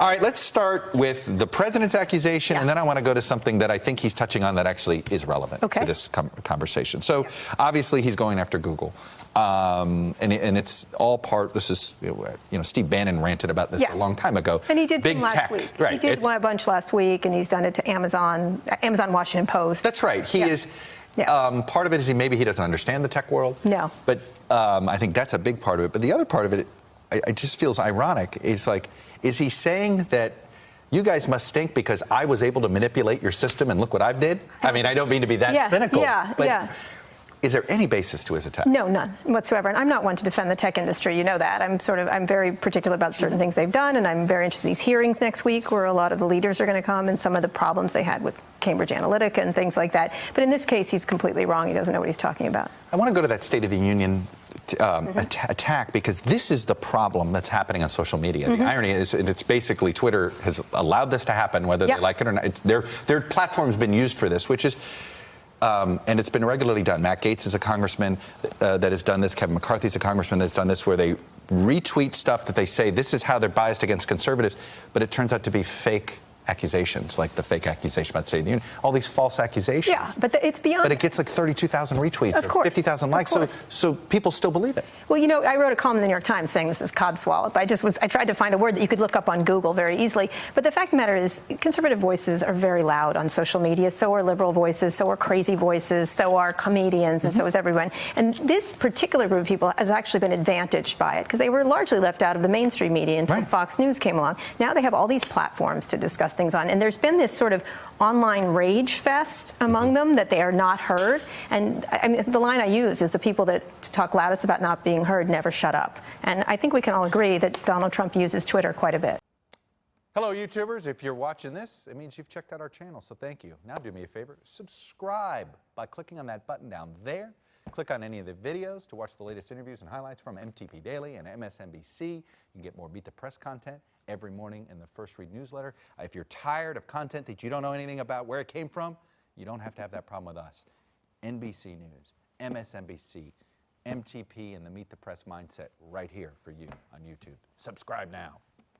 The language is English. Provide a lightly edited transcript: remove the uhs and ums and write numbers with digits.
All right, let's start with the president's accusation, and then I want to go to something that I think he's touching on that actually is relevant to this conversation. So obviously he's going after Google, and it's all part. This is, Steve Bannon ranted about this a long time ago. And he did Big some last tech. week. Right. He did a bunch last week, and he's done it to Amazon Washington Post. That's right. He is. Part of it is maybe he doesn't understand the tech world. No. But I think that's a big part of it. But the other part of it, it just feels ironic. It's like, is he saying that you guys must stink because I was able to manipulate your system and look what I did? I mean, I don't mean to be that cynical. But is there any basis to his attack? No, none whatsoever. And I'm not one to defend the tech industry. You know that. I'm very particular about certain things they've done, and I'm very interested in these hearings next week where a lot of the leaders are going to come and some of the problems they had with Cambridge Analytica and things like that. But in this case, he's completely wrong. He doesn't know what he's talking about. I want to go to that State of the Union attack, because this is the problem that's happening on social media. The irony is, it's basically Twitter has allowed this to happen, whether they like it or not. Their platform's been used for this, which is, and it's been regularly done. Matt Gaetz is a congressman that has done this. Kevin McCarthy's a congressman that's done this, where they retweet stuff that they say this is how they're biased against conservatives, but it turns out to be fake accusations, like the fake accusation about the State of the Union, all these false accusations. Yeah, but it's beyond. But it gets like 32,000 retweets or 50,000 likes, so people still believe it. Well, I wrote a column in the New York Times saying this is codswallop. I tried to find a word that you could look up on Google very easily. But the fact of the matter is, conservative voices are very loud on social media. So are liberal voices. So are crazy voices. So are comedians, and so is everyone. And this particular group of people has actually been advantaged by it because they were largely left out of the mainstream media until Fox News came along. Now they have all these platforms to discuss things on, and there's been this sort of online rage fest among them that they are not heard. And I mean, the line I use is the people that talk loudest about not being heard never shut up. And I think we can all agree that Donald Trump uses Twitter quite a bit. Hello, YouTubers. If you're watching this, it means you've checked out our channel, so thank you. Now do me a favor, subscribe by clicking on that button down there. Click on any of the videos to watch the latest interviews and highlights from MTP Daily and MSNBC. You can get more Beat the Press content every morning in the First Read newsletter. If you're tired of content that you don't know anything about where it came from, you don't have to have that problem with us. NBC News, MSNBC, MTP, and the Meet the Press mindset right here for you on YouTube. Subscribe now.